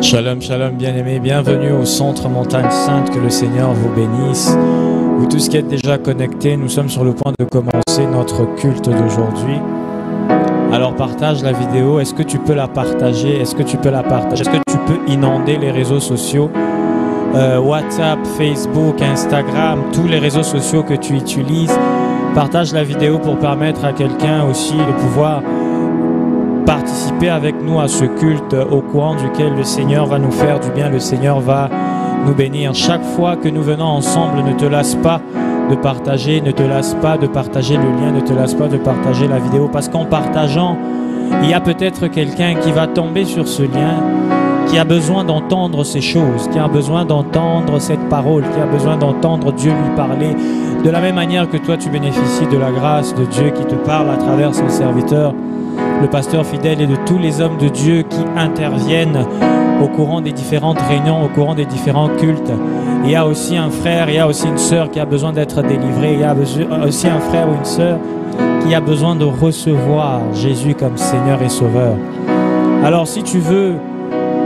Shalom, shalom, bien-aimés, bienvenue au Centre Montagne Sainte, que le Seigneur vous bénisse. Vous tous qui êtes déjà connectés, nous sommes sur le point de commencer notre culte d'aujourd'hui. Alors partage la vidéo, est-ce que tu peux la partager? Est-ce que tu peux inonder les réseaux sociaux? WhatsApp, Facebook, Instagram, tous les réseaux sociaux que tu utilises. Partage la vidéo pour permettre à quelqu'un aussi de pouvoir participer avec nous à ce culte au courant duquel le Seigneur va nous faire du bien, le Seigneur va nous bénir. Chaque fois que nous venons ensemble, ne te lasse pas de partager, ne te lasse pas de partager le lien, ne te lasse pas de partager la vidéo, parce qu'en partageant, il y a peut-être quelqu'un qui va tomber sur ce lien, qui a besoin d'entendre ces choses, qui a besoin d'entendre cette parole, qui a besoin d'entendre Dieu lui parler, de la même manière que toi tu bénéficies de la grâce de Dieu qui te parle à travers son serviteur, le pasteur fidèle, et de tous les hommes de Dieu qui interviennent au courant des différentes réunions, au courant des différents cultes. Il y a aussi un frère, il y a aussi une sœur qui a besoin d'être délivré, il y a aussi un frère ou une sœur qui a besoin de recevoir Jésus comme Seigneur et Sauveur. Alors si tu veux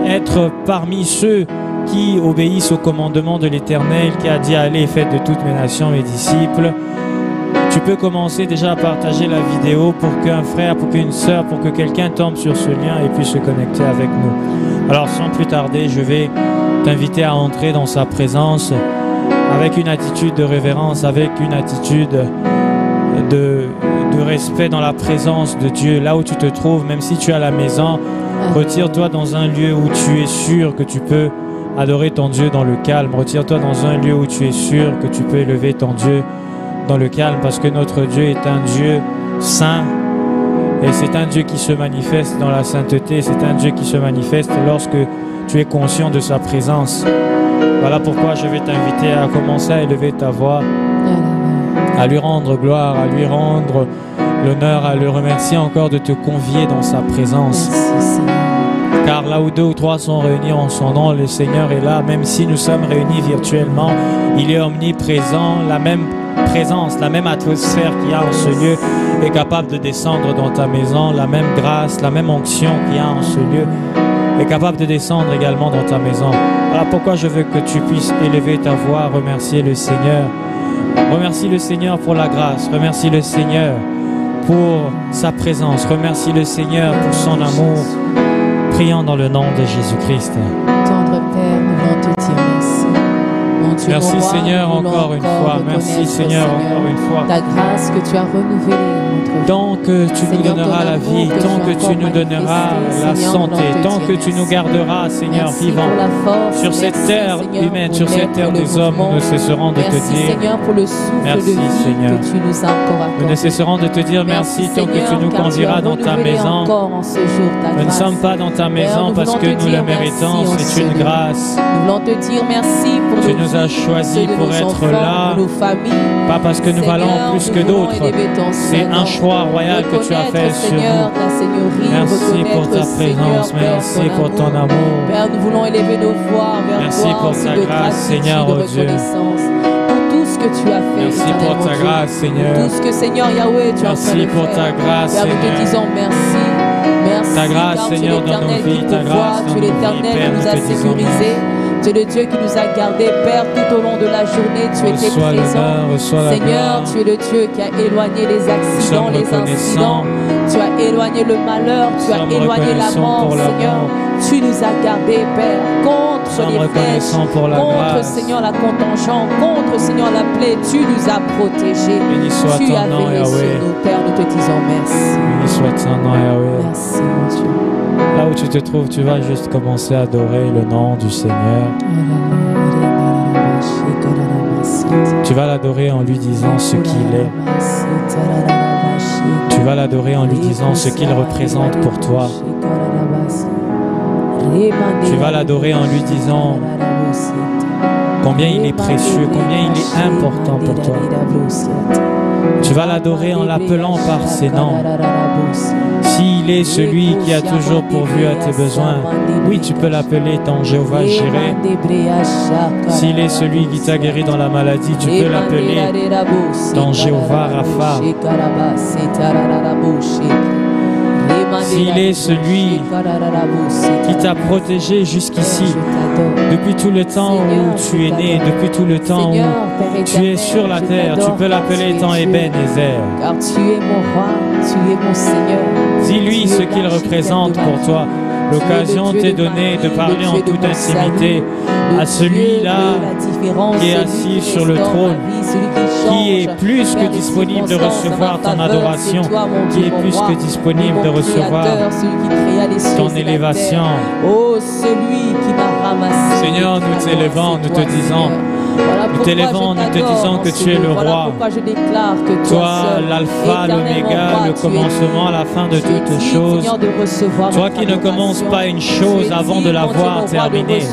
être parmi ceux qui obéissent au commandement de l'Éternel, qui a dit « Allez, faites de toutes mes nations mes disciples », tu peux commencer déjà à partager la vidéo pour qu'un frère, pour qu'une sœur, pour que quelqu'un tombe sur ce lien et puisse se connecter avec nous. Alors sans plus tarder, je vais t'inviter à entrer dans sa présence avec une attitude de révérence, avec une attitude de respect dans la présence de Dieu. Là où tu te trouves, même si tu es à la maison, retire-toi dans un lieu où tu es sûr que tu peux adorer ton Dieu dans le calme. Retire-toi dans un lieu où tu es sûr que tu peux élever ton Dieu dans le calme, parce que notre Dieu est un Dieu saint et c'est un Dieu qui se manifeste dans la sainteté, c'est un Dieu qui se manifeste lorsque tu es conscient de sa présence. Voilà pourquoi je vais t'inviter à commencer à élever ta voix, à lui rendre gloire, à lui rendre l'honneur, à le remercier encore de te convier dans sa présence. Car là où 2 ou 3 sont réunis en son nom, le Seigneur est là. Même si nous sommes réunis virtuellement, il est omniprésent. La même présence, la même atmosphère qu'il y a en ce lieu est capable de descendre dans ta maison. La même grâce, la même onction qu'il y a en ce lieu est capable de descendre également dans ta maison. Voilà pourquoi je veux que tu puisses élever ta voix, remercier le Seigneur. Remercie le Seigneur pour la grâce. Remercie le Seigneur pour sa présence. Remercie le Seigneur pour son amour. Prions dans le nom de Jésus-Christ. Tendre Père, nous voulons te dire merci. Mon Dieu, merci mon roi, Seigneur encore une fois. Merci Seigneur encore une fois. Ta grâce que tu as renouvelée dans notre vie. Tant que tu nous donneras la vie, tant que tu nous donneras la santé, tant que tu nous garderas, Seigneur, vivant sur cette terre humaine, sur cette terre des hommes, nous ne cesserons de te dire merci Seigneur. Nous ne cesserons de te dire merci tant que tu nous conduiras dans ta maison. Nous ne sommes pas dans ta maison parce que nous le méritons, c'est une grâce. Nous voulons te dire merci pour tu nous as choisis pour être là, pas parce que nous valons plus que d'autres. C'est un choix royal que tu as fait sur nous. Merci pour ta présence, merci pour ton amour. Père, nous voulons élever nos voix vers merci pour ta grâce, Seigneur, oh Dieu. Tout ce que tu as fait. Merci pour ta grâce, Seigneur. Tout ce que Seigneur Yahweh, tu as fait. Merci pour ta grâce, Père, nous te disons merci. Merci. Ta grâce, Seigneur, dans nos vies, ta grâce dans nos vies, Père, nous a sécurisés. Tu es le Dieu qui nous a gardés, Père, tout au long de la journée. Tu étais présent. Seigneur, tu es le Dieu qui a éloigné les accidents, les incidents. Tu as éloigné le malheur, tu as éloigné la mort, Seigneur. Tu nous as gardés, Père, contre les flèches, contre, Seigneur, la contingente, contre, Seigneur, la plaie. Tu nous as protégés. Tu as veillé sur nous, Père. Nous te disons merci. Béni soit ton nom, Yahweh. Merci, mon Dieu. Là où tu te trouves, tu vas juste commencer à adorer le nom du Seigneur. Tu vas l'adorer en lui disant ce qu'il est. Tu vas l'adorer en lui disant ce qu'il représente pour toi. Tu vas l'adorer en lui disant combien il est précieux, combien il est important pour toi. Tu vas l'adorer en l'appelant par ses noms. S'il est celui qui a toujours pourvu à tes besoins, oui, tu peux l'appeler ton Jéhovah Jireh. S'il est celui qui t'a guéri dans la maladie, tu peux l'appeler ton Jéhovah Rapha. s'il est celui qui t'a protégé jusqu'ici, depuis tout le temps où tu es né, depuis tout le temps où tu es sur la terre, tu peux l'appeler ton Ebenezer. Car tu es mon roi, tu es mon Seigneur. Dis-lui ce qu'il représente pour toi. L'occasion t'est donnée de parler en toute intimité à celui-là qui est assis sur le trône, qui est plus que disponible de recevoir ton adoration, qui est plus que disponible de recevoir ton élévation. Oh, celui qui m'a ramassé. Seigneur, nous t'élevons, nous te disons, nous t'élevons, nous te disons que tu es le roi. Toi, l'alpha, l'oméga, le commencement, la fin de toutes choses. Toi qui ne commences pas une chose avant de l'avoir terminée.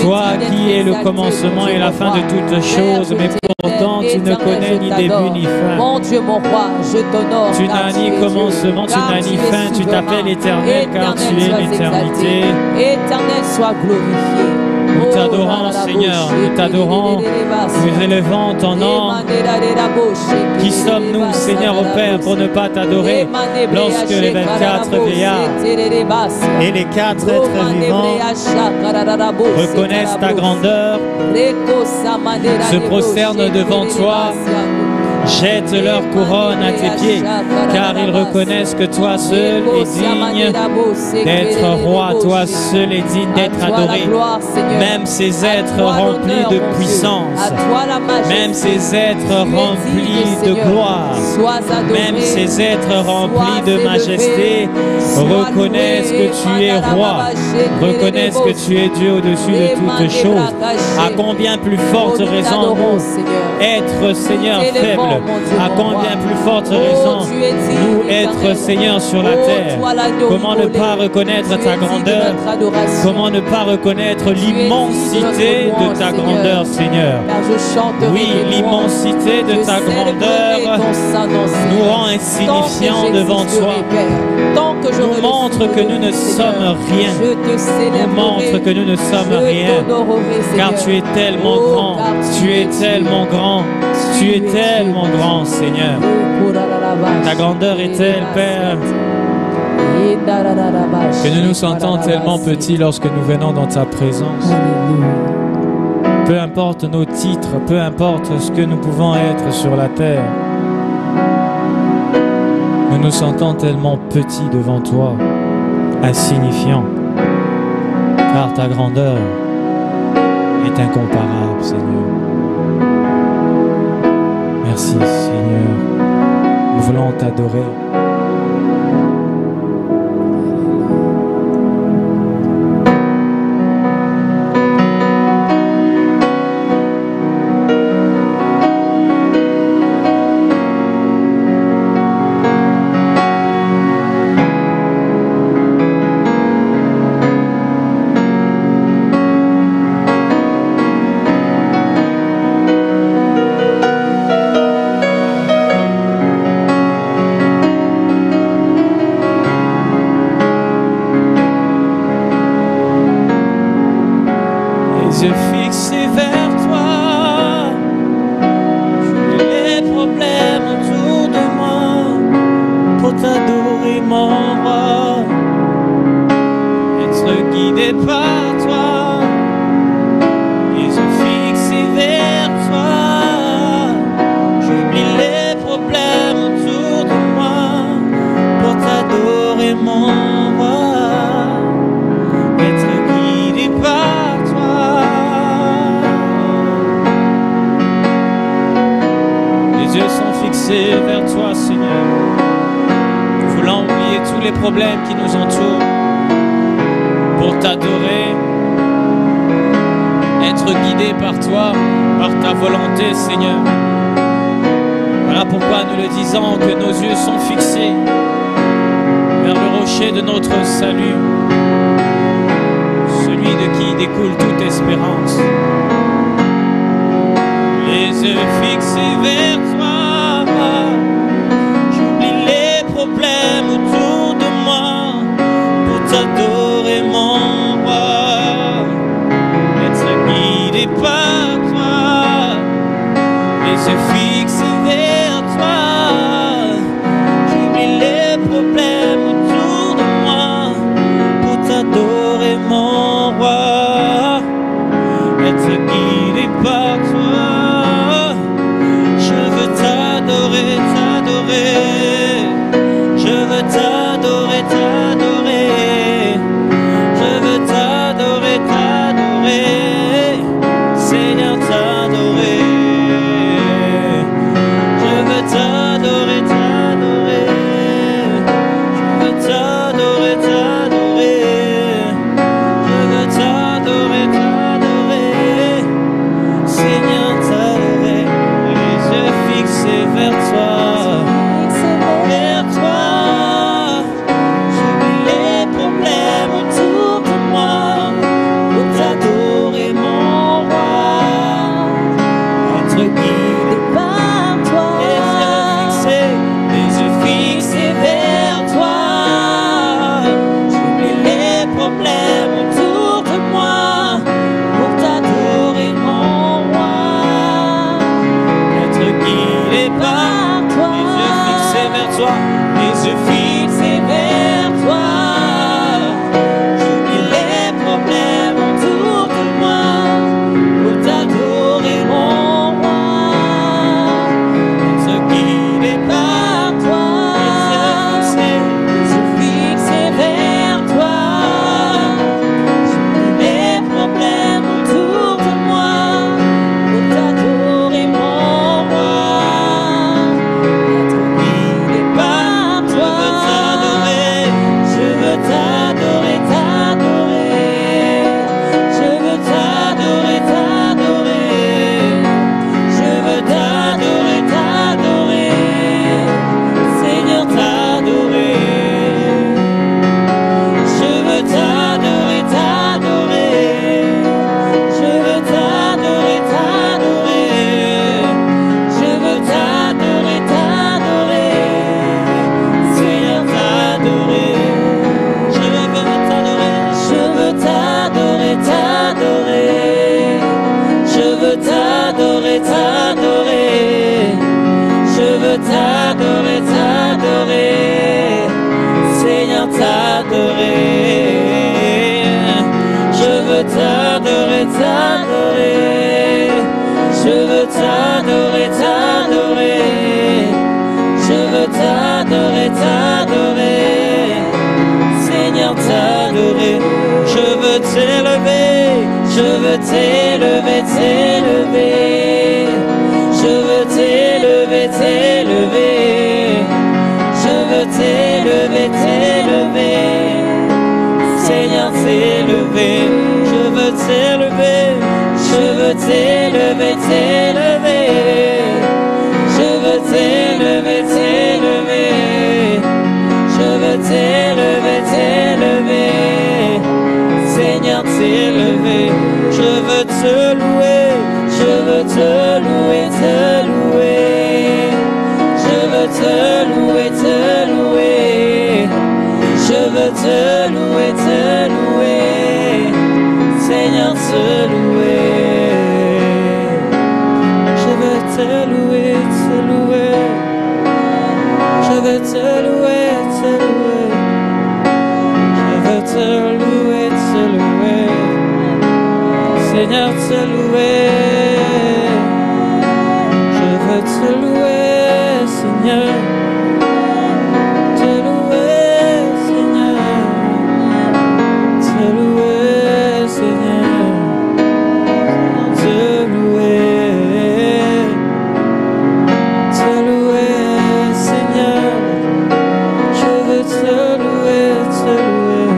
Toi qui es le commencement et la fin de toutes choses, mais pourtant tu ne connais ni début ni fin. Mon Dieu, mon roi, je t'honore. Tu n'as ni commencement, tu n'as ni fin, tu t'appelles éternel car tu es l'éternité. Éternel soit glorifié. Nous t'adorons, Seigneur, nous t'adorons, nous élevons ton nom. Qui sommes-nous, Seigneur, au Père, pour ne pas t'adorer lorsque les 24 vieillards et les 4 êtres vivants reconnaissent ta grandeur, se prosternent devant toi, jettent leur couronne à tes pieds, car ils reconnaissent que toi seul es digne d'être roi, toi seul es digne d'être adoré. Même ces êtres remplis de puissance, même ces êtres remplis de gloire, même ces êtres remplis de majesté, reconnaissent que tu es roi, reconnaissent que tu es Dieu au-dessus de toutes choses. À combien plus forte raison nous, être Seigneur faible, à combien plus forte raison nous être Seigneur sur la terre. Comment ne pas reconnaître ta grandeur? Comment ne pas reconnaître l'immensité de ta grandeur, Seigneur? Oui, l'immensité de ta grandeur nous rend insignifiants devant toi. Nous montre que nous ne sommes rien. Nous montre que nous ne sommes rien. Car tu es tellement grand. Tu es tellement grand. Tu es tellement grand, Seigneur. Ta grandeur est telle, Père, que nous nous sentons tellement petits lorsque nous venons dans ta présence. Peu importe nos titres, peu importe ce que nous pouvons être sur la terre, nous nous sentons tellement petits devant toi, insignifiants, car ta grandeur est incomparable, Seigneur. Merci, Seigneur. Nous voulons t'adorer. Vers toi, Seigneur. Nous voulons oublier tous les problèmes qui nous entourent pour t'adorer, être guidés par toi, par ta volonté, Seigneur. Voilà pourquoi nous le disons, que nos yeux sont fixés vers le rocher de notre salut, celui de qui découle toute espérance. Les yeux fixés vers toi, j'oublie les problèmes autour de moi pour t'adorer, mon roi, être guidé par toi, les yeux fixés vers toi, j'oublie les problèmes être guidé par toi. Je veux t'adorer, t'adorer. Je veux t'adorer, t'adorer. Je veux t'adorer, t'adorer. Seigneur, t'adorer. Je veux t'adorer, t'adorer. Je veux t'adorer, t'adorer. Je veux t'adorer, t'adorer. Seigneur, t'adorer. Les yeux fixés vers toi. Vers toi. J'oublie les problèmes autour de moi pour t'adorer, mon roi. Être guidé par toi. Les yeux fixés vers toi. J'oublie les problèmes autour de moi pour t'adorer, mon roi. Être guidé par toi. Les yeux fixés vers toi. Les yeux fixés vers toi. J'oublie les problèmes autour de moi pour t'adorer, mon roi. Être guidé par toi. Les yeux fixés vers toi. J'oublie les problèmes autour de moi pour t'adorer, mon roi. Être guidé par toi. Je veux t'adorer, t'adorer. Je veux t'adorer, t'adorer. Je veux t'adorer, t'adorer. Seigneur, t'adorer. Je veux t'adorer, t'adorer. Je veux t'adorer, t'adorer. Je veux t'adorer, t'adorer. Seigneur, t'adorer. Je veux t'adorer. Je veux t'adorer, t'adorer. Je veux t'adorer, t'adorer. Je veux t'adorer, t'adorer. Seigneur, t'adorer. Je veux t'adorer, t'adorer. Je veux t'adorer, t'adorer. Je veux t'adorer, t'adorer. Seigneur, t'adorer. Je veux t'élever. Je veux t'élever, t'élever. Je veux t'élever, t'élever. Je veux t'élever, t'élever. Seigneur, t'élever. Je veux t'élever. Je veux t'élever, t'élever. Je veux t'élever, t'élever. Je veux t'élever, t'élever. Seigneur, t'élever. Je veux te louer. Je veux te louer, te louer. Je veux te louer, te louer. Je veux te louer, te louer. Seigneur, te louer. Je veux te louer, te louer. Je veux te louer, te louer. Je veux te louer, te louer. Seigneur, te louer. Je veux te louer, Seigneur. Te louer, Seigneur. Te louer, Seigneur. Te louer. Te louer, Seigneur. Je veux te louer, te louer.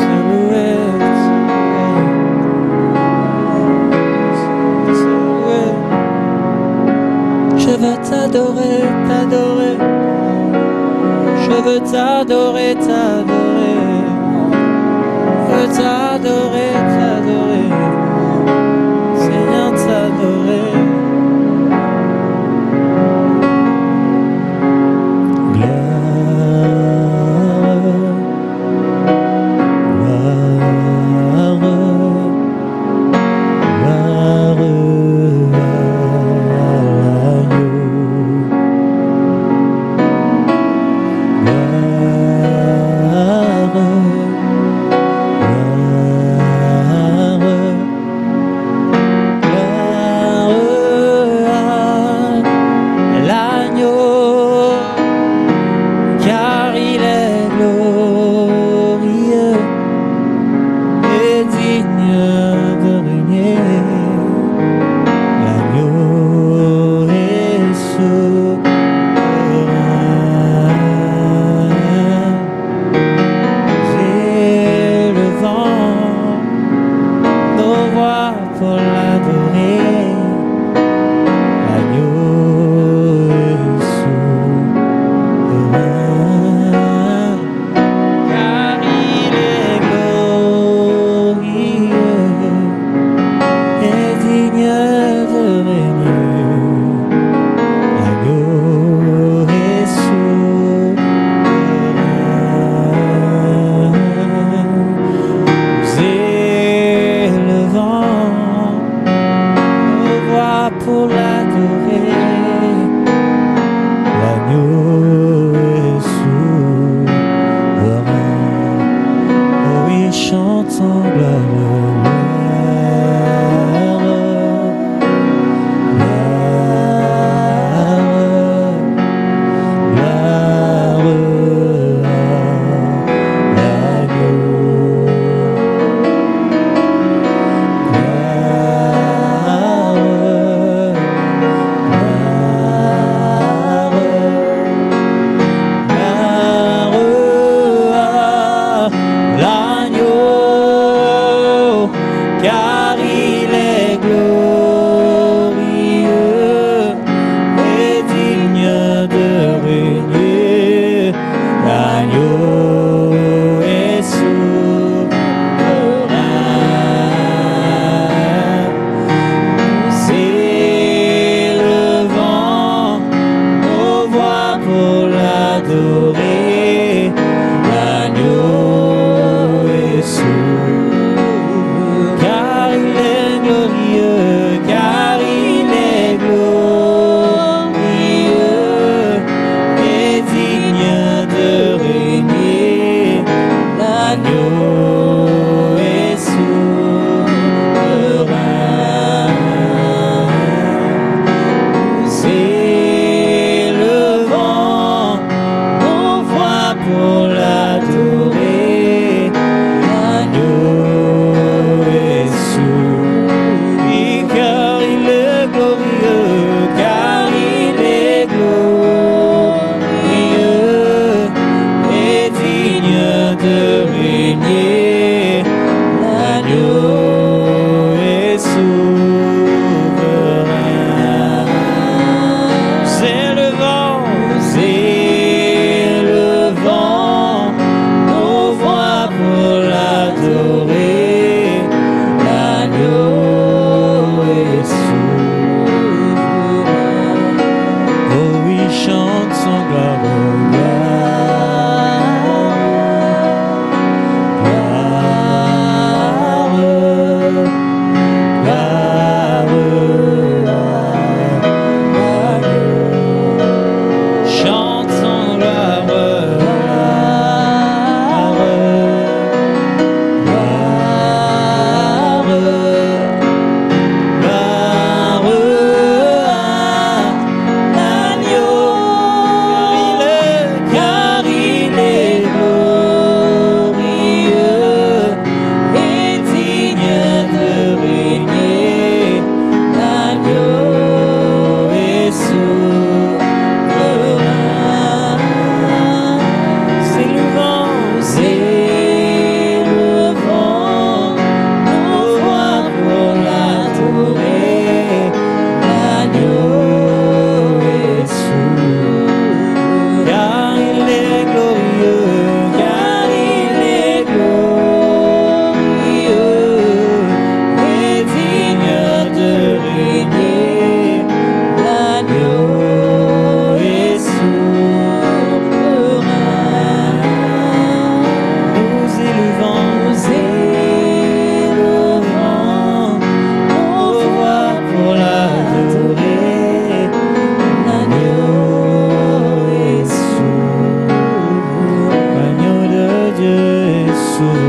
Te louer, te louer. Je veux t'adorer, t'adorer. Je veux t'adorer, t'adorer. Je veux t'adorer, t'adorer. Seigneur, t'adorer. de régner. L'agneau est souverain. Nous élevons nos voix pour l'adorer. L'agneau est souverain. Oh oui, chante son gloire. Dieu est souverain.